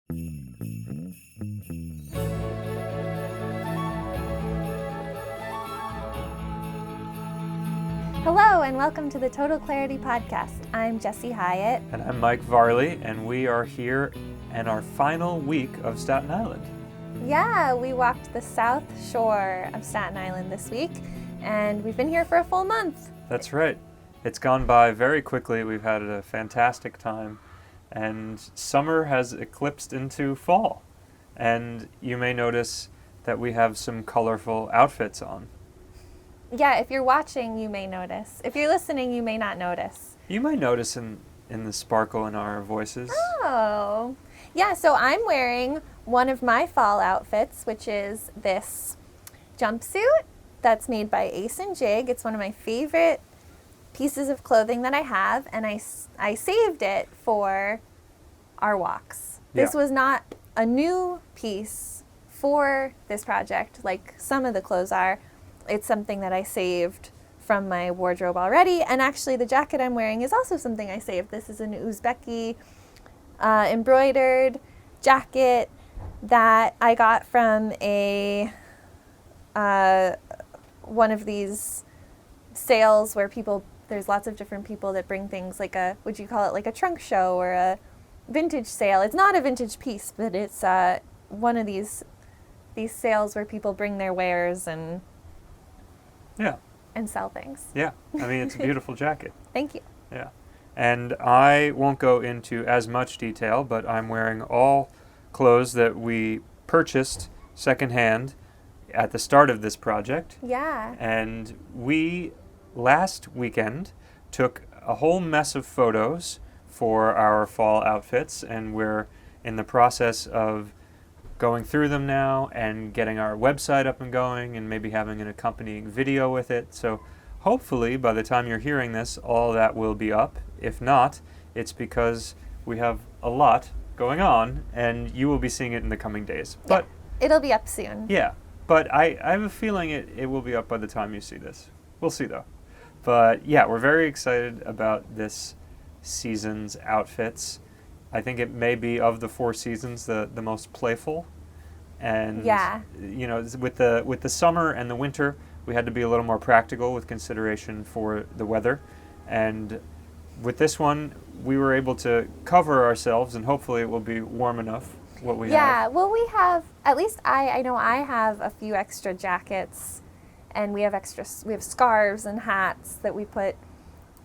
Hello and welcome to the Total Clarity Podcast. I'm Jessie Hyatt. And I'm Mike Varley, and we are here in our final week of Staten Island. Yeah, we walked the south shore of Staten Island this week, and we've been here for a full month. That's right. It's gone by very quickly. We've had a fantastic time, and summer has eclipsed into fall. And you may notice that we have some colorful outfits on. Yeah, if you're watching, you may notice. If you're listening, you may not notice. You might notice in the sparkle in our voices. Oh, yeah, so I'm wearing one of my fall outfits, which is this jumpsuit that's made by Ace and Jig. It's one of my favorite pieces of clothing that I have, and I saved it for our walks. This was not a new piece for this project like some of the clothes are. It's something that I saved from my wardrobe already, and actually the jacket I'm wearing is also something I saved. This is an Uzbeki embroidered jacket that I got from one of these sales where there's lots of different people that bring things like would you call it like a trunk show or a vintage sale? It's not a vintage piece, but it's one of these sales where people bring their wares and sell things. Yeah, I mean, it's a beautiful jacket. Thank you. Yeah. And I won't go into as much detail, but I'm wearing all clothes that we purchased secondhand at the start of this project. Yeah. And we, last weekend, took a whole mess of photos for our fall outfits, and we're in the process of going through them now and getting our website up and going and maybe having an accompanying video with it. So hopefully by the time you're hearing this, all that will be up. If not, it's because we have a lot going on and you will be seeing it in the coming days. Yeah, But it'll be up soon. yeah, but I have a feeling it will be up by the time you see this. We'll see though. But yeah, we're very excited about this season's outfits. I think it may be of the four seasons the most playful, and you know, with the summer and the winter, we had to be a little more practical with consideration for the weather, and with this one, we were able to cover ourselves, and hopefully it will be warm enough. What we have. Yeah, well, we have at least I know I have a few extra jackets, and we have scarves and hats that we put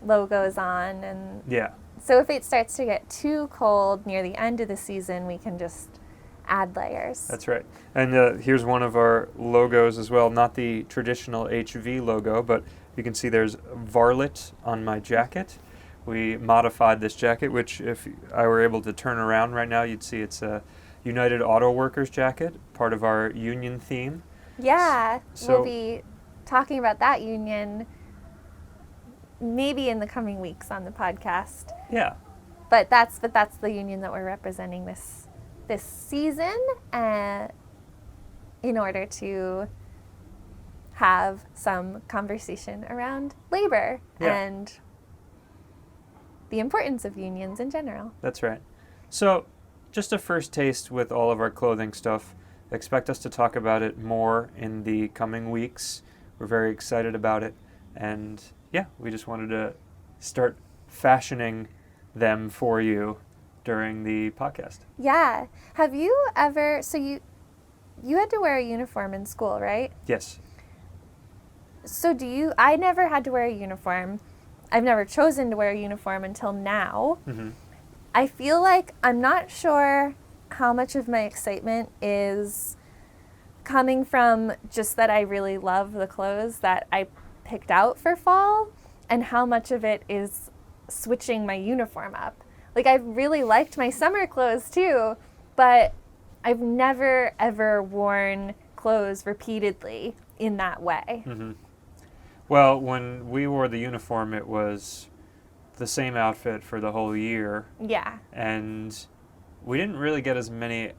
logos on, and Yeah. so if it starts to get too cold near the end of the season, we can just add layers. That's right. And here's one of our logos as well, not the traditional HV logo, but you can see there's Varlet on my jacket. We modified this jacket, which if I were able to turn around right now, you'd see it's a United Auto Workers jacket, part of our union theme. Yeah, So we'll be talking about that union maybe in the coming weeks on the podcast. Yeah. But that's the union that we're representing this season, in order to have some conversation around labor and the importance of unions in general. That's right. So, just a first taste with all of our clothing stuff. Expect us to talk about it more in the coming weeks. We're very excited about it, and yeah, we just wanted to start fashioning them for you during the podcast. Yeah. Have you ever, so you had to wear a uniform in school, right? Yes. So I never had to wear a uniform. I've never chosen to wear a uniform until now. Mm-hmm. I feel like I'm not sure how much of my excitement is coming from just that I really love the clothes that I picked out for fall, and how much of it is switching my uniform up. Like, I've really liked my summer clothes too, but I've never ever worn clothes repeatedly in that way. Mm-hmm. Well, when we wore the uniform, it was the same outfit for the whole year. Yeah. And we didn't really get as many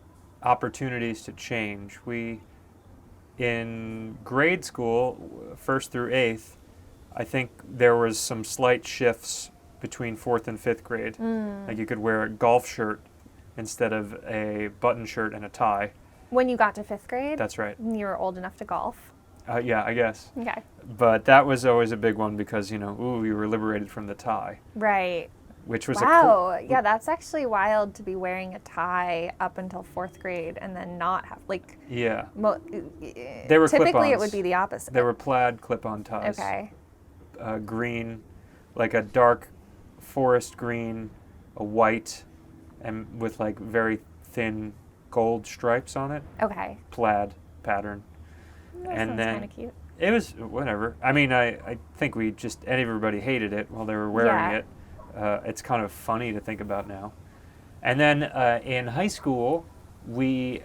opportunities to change. In grade school, 1st through 8th, I think there was some slight shifts between 4th and 5th grade. Like you could wear a golf shirt instead of a button shirt and a tie. When you got to 5th grade? That's right. You were old enough to golf. Yeah, I guess. Okay. But that was always a big one because, you were liberated from the tie. Right. Which was wow. Yeah, that's actually wild to be wearing a tie up until 4th grade and then not have, like... Yeah. They were typically clip-ons. It would be the opposite. They were plaid clip-on ties. Okay. Green, like a dark forest green, a white, and with like very thin gold stripes on it. Okay. Plaid pattern. That and sounds then kind of cute. it was whatever. I mean, I think everybody hated it while they were wearing it. It's kind of funny to think about now. And then in high school, the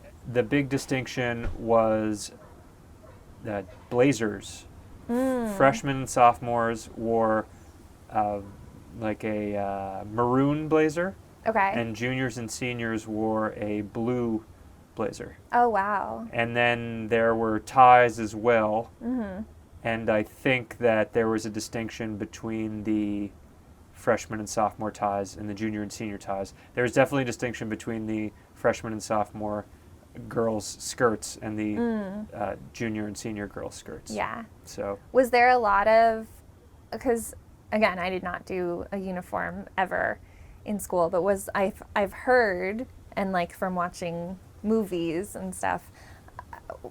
big distinction was blazers. Freshmen and sophomores wore like a maroon blazer. Okay. And juniors and seniors wore a blue blazer. Oh, wow. And then there were ties as well. Mm-hmm. And I think that there was a distinction between the freshman and sophomore ties and the junior and senior ties. There was definitely a distinction between the freshman and sophomore girls' skirts and the junior and senior girls' skirts. Yeah. So was there a lot of, because again, I did not do a uniform ever in school, but I've heard, and like from watching movies and stuff,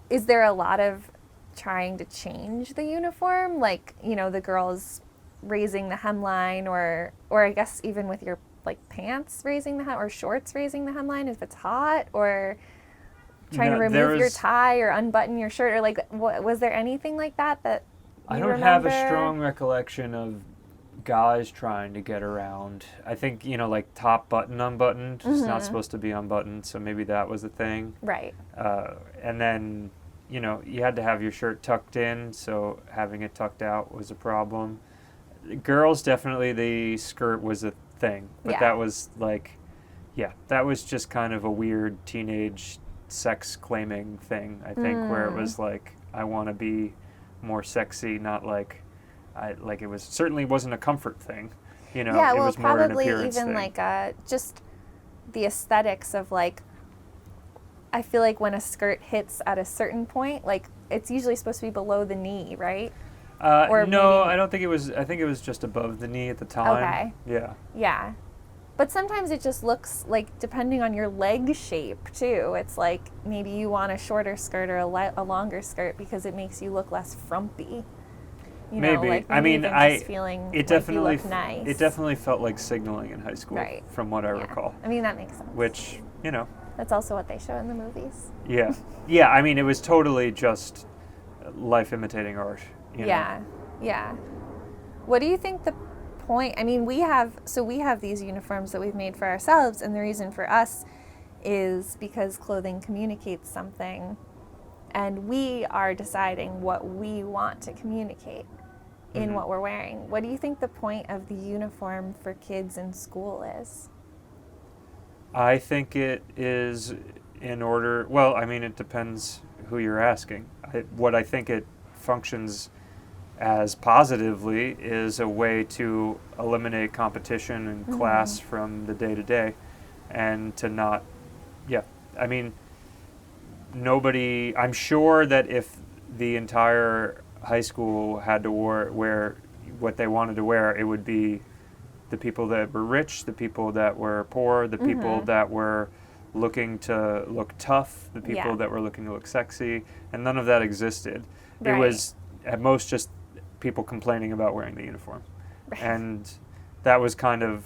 is there a lot of trying to change the uniform, like, the girls raising the hemline, or I guess even with your like pants raising the hem, or shorts raising the hemline if it's hot, or trying to remove your tie or unbutton your shirt, or like was there anything like that I you don't remember? have a strong recollection of guys trying to get around. I think, like top button unbuttoned. It's not supposed to be unbuttoned, so maybe that was the thing. Right. And then, you had to have your shirt tucked in, so having it tucked out was a problem. Girls, definitely the skirt was a thing, but that was like, that was just kind of a weird teenage sex claiming thing, I think, where it was like, I want to be more sexy, not like, it was certainly wasn't a comfort thing, it was more an appearance even thing. like just the aesthetics of like, I feel like when a skirt hits at a certain point, like it's usually supposed to be below the knee, right? No, maybe... I don't think it was. I think it was just above the knee at the time. Okay. Yeah. Yeah. But sometimes it just looks like, depending on your leg shape too, it's like maybe you want a shorter skirt or a longer skirt because it makes you look less frumpy. Maybe. Like I mean, just feeling it like definitely you look nice. It definitely felt like signaling in high school, right. From what I recall. I mean, that makes sense. Which, That's also what they show in the movies. Yeah. Yeah, I mean, it was totally just life imitating art. Yeah. What do you think the point? I mean, we have these uniforms that we've made for ourselves, and the reason for us is because clothing communicates something, and we are deciding what we want to communicate in what we're wearing. What do you think the point of the uniform for kids in school is? I think it is in order, well, I mean, it depends who you're asking. What I think it functions as positively is a way to eliminate competition and class from the day-to-day, and to not, I mean, I'm sure that if the entire high school had to wear what they wanted to wear, it would be the people that were rich, the people that were poor, the people that were looking to look tough, the people that were looking to look sexy, and none of that existed. Right. It was at most just people complaining about wearing the uniform. Right. And that was kind of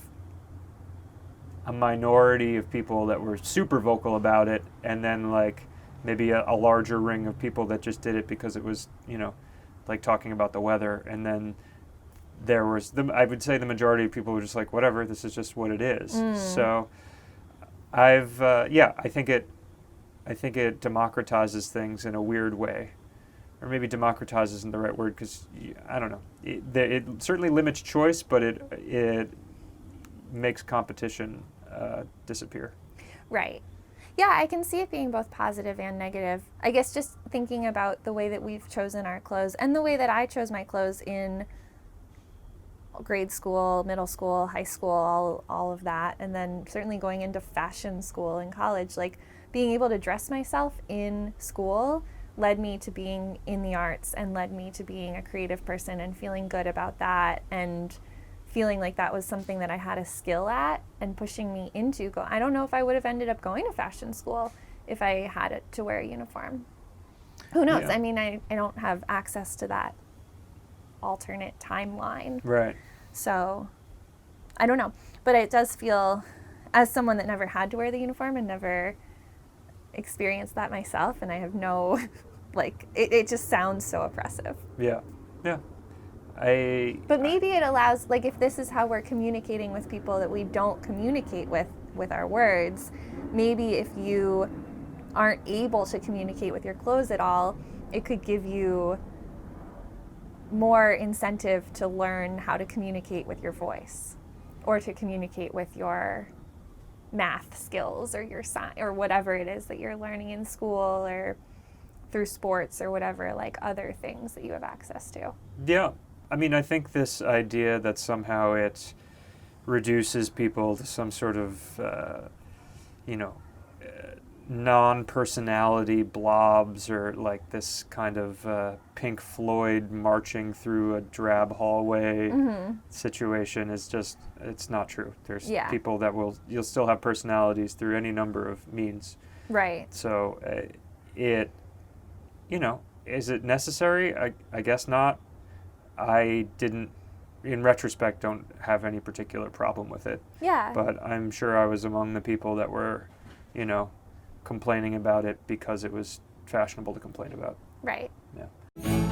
a minority of people that were super vocal about it, and then like maybe a larger ring of people that just did it because it was, like talking about the weather. And then there was, I would say the majority of people were just like, whatever, this is just what it is. So I think it democratizes things in a weird way. Or maybe democratizes isn't the right word, because I don't know. It certainly limits choice, but it makes competition disappear. Right. Yeah, I can see it being both positive and negative. I guess just thinking about the way that we've chosen our clothes and the way that I chose my clothes in grade school, middle school, high school, all of that, and then certainly going into fashion school in college, like being able to dress myself in school led me to being in the arts and led me to being a creative person and feeling good about that and feeling like that was something that I had a skill at and pushing me into go. I don't know if I would have ended up going to fashion school if I had it to wear a uniform. Who knows? Yeah. I mean, I don't have access to that alternate timeline. Right. So I don't know. But it does feel, as someone that never had to wear the uniform and never experienced that myself, and I have no, like, it just sounds so oppressive. Yeah. Yeah. But maybe it allows, like, if this is how we're communicating with people that we don't communicate with our words, maybe if you aren't able to communicate with your clothes at all, it could give you more incentive to learn how to communicate with your voice or to communicate with your math skills or your science or whatever it is that you're learning in school or through sports or whatever, like other things that you have access to. Yeah. I mean, I think this idea that somehow it reduces people to some sort of, non-personality blobs or like this kind of Pink Floyd marching through a drab hallway situation is just, it's not true. There's people that you'll still have personalities through any number of means. Right. So is it necessary? I guess not. I didn't, in retrospect, don't have any particular problem with it. Yeah. But I'm sure I was among the people that were, complaining about it because it was fashionable to complain about. Right. Yeah.